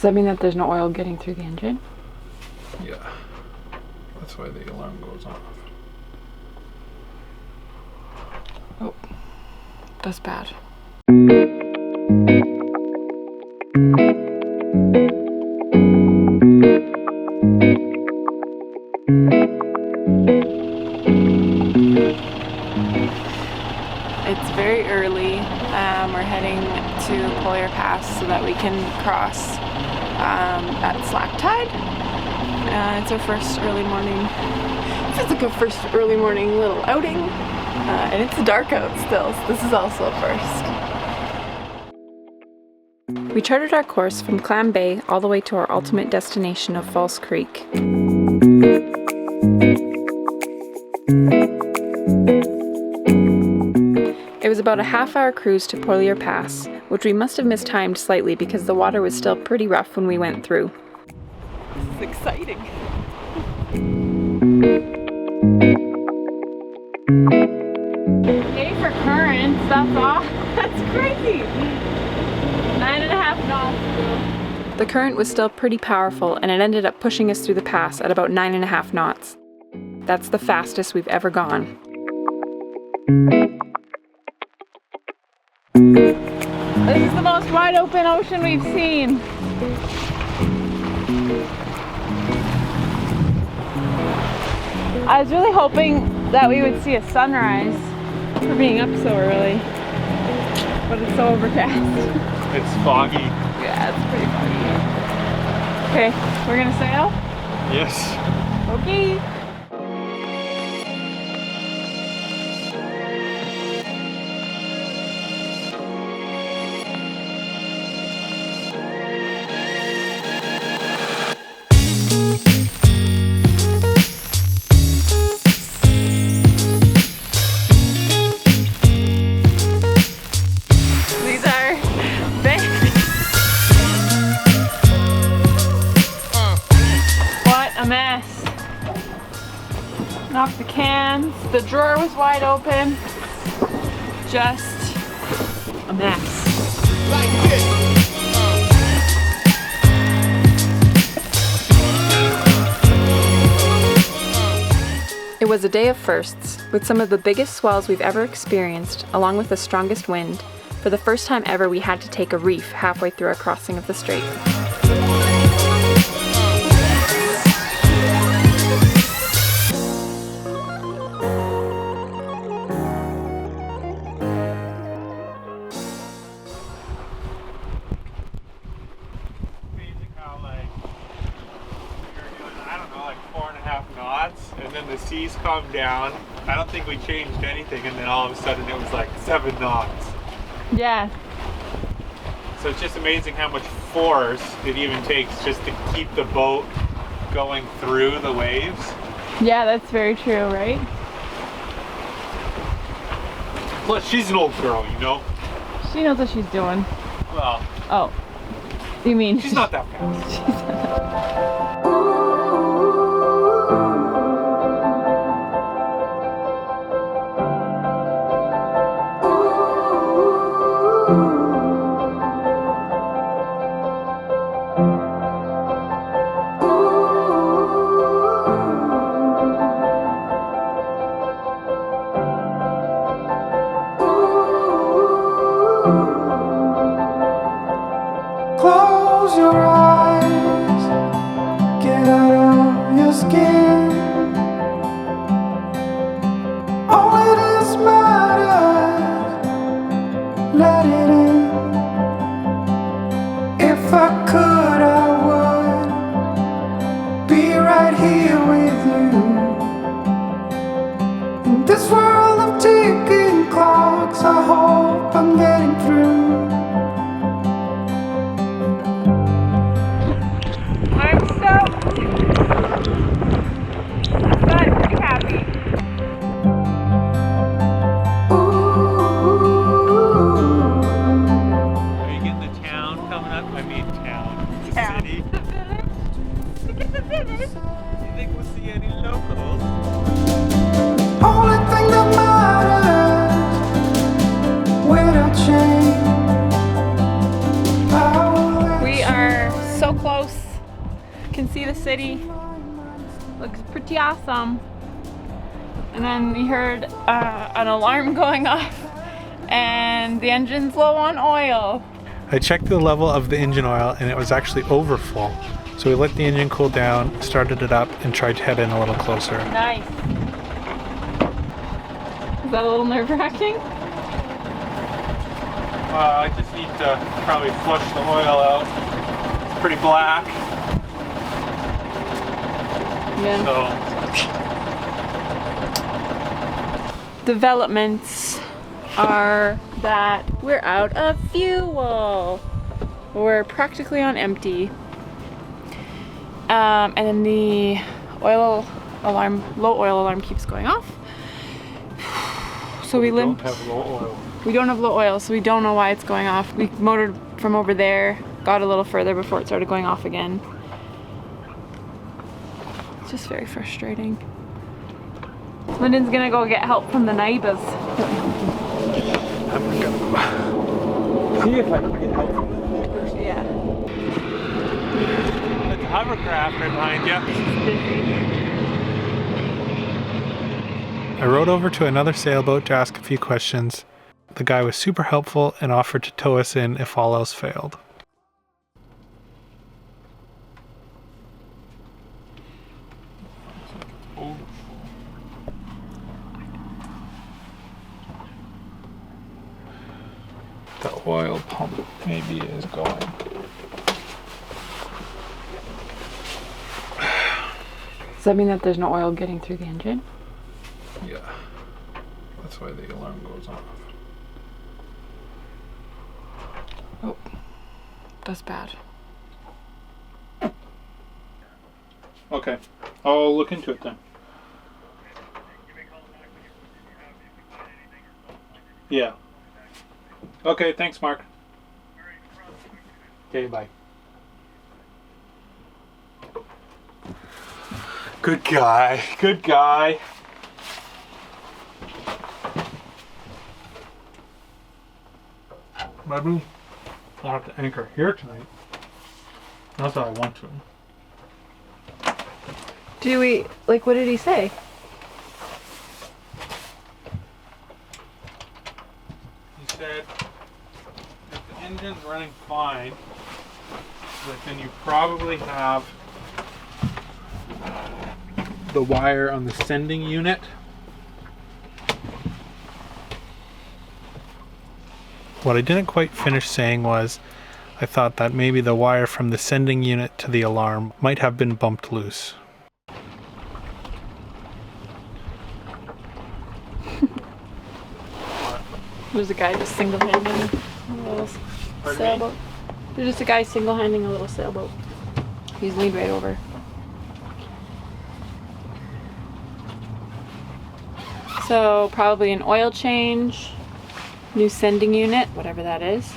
Does that mean that there's no oil getting through the engine? Yeah. That's why the alarm goes off. Oh, that's bad. It's very early. We're heading to Polar Pass so that we can cross at slack tide. It's our first early morning. Feels like a first early morning little outing, and it's dark out still, so this is also a first. We chartered our course from Clam Bay all the way to our ultimate destination of False Creek. It was about a half-hour cruise to Polar Pass, which we must have mistimed slightly because the water was still pretty rough when we went through. This is exciting. Yay for currents, that's all. That's crazy. 9.5 knots. The current was still pretty powerful and it ended up pushing us through the pass at about 9.5 knots. That's the fastest we've ever gone. This is the most wide open ocean we've seen. I was really hoping that we would see a sunrise for being up so early, but it's so overcast. It's foggy. Yeah, it's pretty foggy. Okay, we're gonna sail? Yes. Okay. Knocked the cans, the drawer was wide open, just a mess. It was a day of firsts, with some of the biggest swells we've ever experienced, along with the strongest wind. For the first time ever, we had to take a reef halfway through our crossing of the strait. And then the seas calmed down. I don't think we changed anything, and then all of a sudden it was like 7 knots. Yeah. So it's just amazing how much force it even takes just to keep the boat going through the waves. Yeah, that's very true, right? Plus, she's an old girl, you know? She knows what she's doing. Well. Oh. You mean? She's not that fast. Close your eyes, get out of your skin. Only this matters, let it in. If I could, I would be right here with you. In this world of ticking clocks, I hope I'm getting through. so close. Can see the city. Looks pretty awesome. And then we heard an alarm going off and the engine's low on oil. I checked the level of the engine oil and it was actually overfull. So we let the engine cool down, started it up, and tried to head in a little closer. Nice. Is that a little nerve-wracking? I just need to probably flush the oil out. It's pretty black. Yeah. So Developments are that we're out of fuel. We're practically on empty. And then the low oil alarm keeps going off. So we don't have low oil. We don't have low oil, so we don't know why it's going off. We motored from over there, got a little further before it started going off again. It's just very frustrating. Lyndon's gonna go get help from the neighbors. I'm gonna see if I can get help from the neighbors. Yeah. It's a hovercraft right behind you. I rode over to another sailboat to ask a few questions. The guy was super helpful and offered to tow us in if all else failed. The oil pump maybe is going. Does that mean that there's no oil getting through the engine? Yeah, that's why the alarm goes off. Oh, that's bad. Okay, I'll look into it then. Yeah. Okay, thanks, Mark. Okay, bye. Good guy. Good guy. Maybe I'll have to anchor here tonight. Not that I want to. Do we, like, what did he say? He said if the engine's running fine, but then you probably have the wire on the sending unit. What I didn't quite finish saying was, I thought that maybe the wire from the sending unit to the alarm might have been bumped loose. There's a guy just single-handing a little sailboat. There's just a guy single-handing a little sailboat. He's leaned right over. So probably an oil change, new sending unit, whatever that is.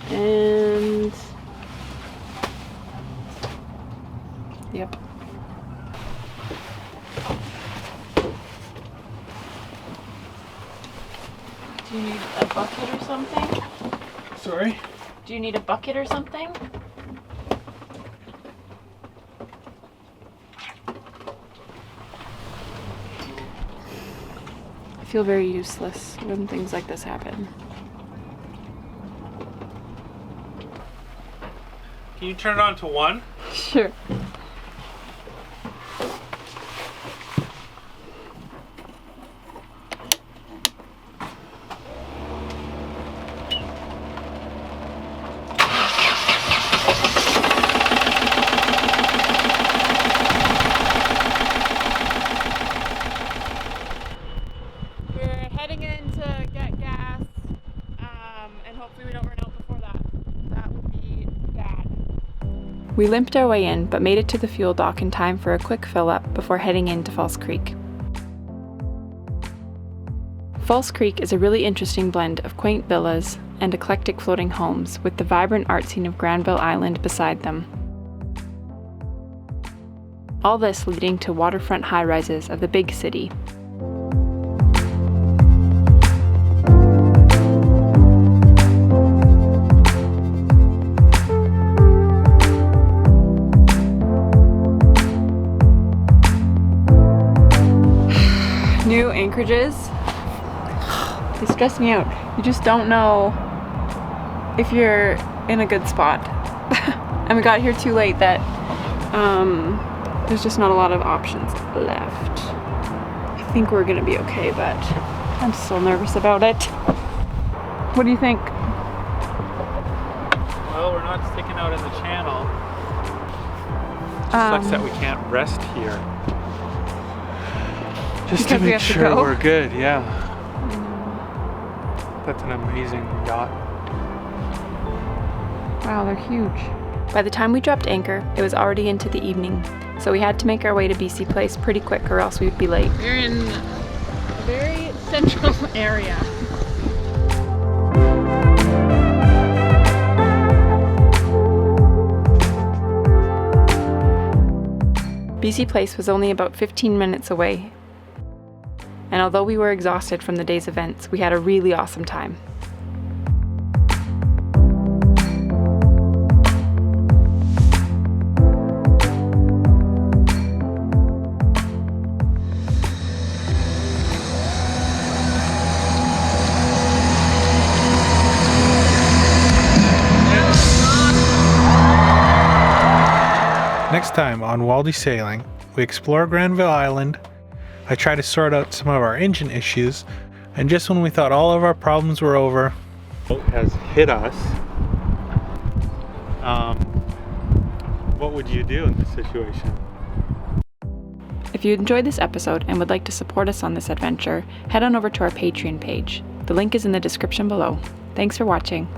And yep. Do you need a bucket or something? Sorry? Do you need a bucket or something? I feel very useless when things like this happen. Can you turn it on to 1? Sure. We limped our way in, but made it to the fuel dock in time for a quick fill-up before heading into False Creek. False Creek is a really interesting blend of quaint villas and eclectic floating homes with the vibrant art scene of Granville Island beside them. All this leading to waterfront high-rises of the big city. anchorages, they stress me out. You just don't know if you're in a good spot. And we got here too late that there's just not a lot of options left. I think we're gonna be okay, but I'm still nervous about it. What do you think? Well, we're not sticking out in the channel. Sucks that we can't rest here. Just to Because we make have to sure go? we're good, yeah. That's an amazing yacht. Wow, they're huge. By the time we dropped anchor, it was already into the evening, so we had to make our way to BC Place pretty quick or else we'd be late. We're in a very central area. BC Place was only about 15 minutes away, and although we were exhausted from the day's events, we had a really awesome time. Next time on Walde Sailing, we explore Granville Island. I try to sort out some of our engine issues, and just when we thought all of our problems were over, Boat has hit us. What would you do in this situation? If you enjoyed this episode and would like to support us on this adventure, head on over to our Patreon page. The link is in the description below. Thanks for watching.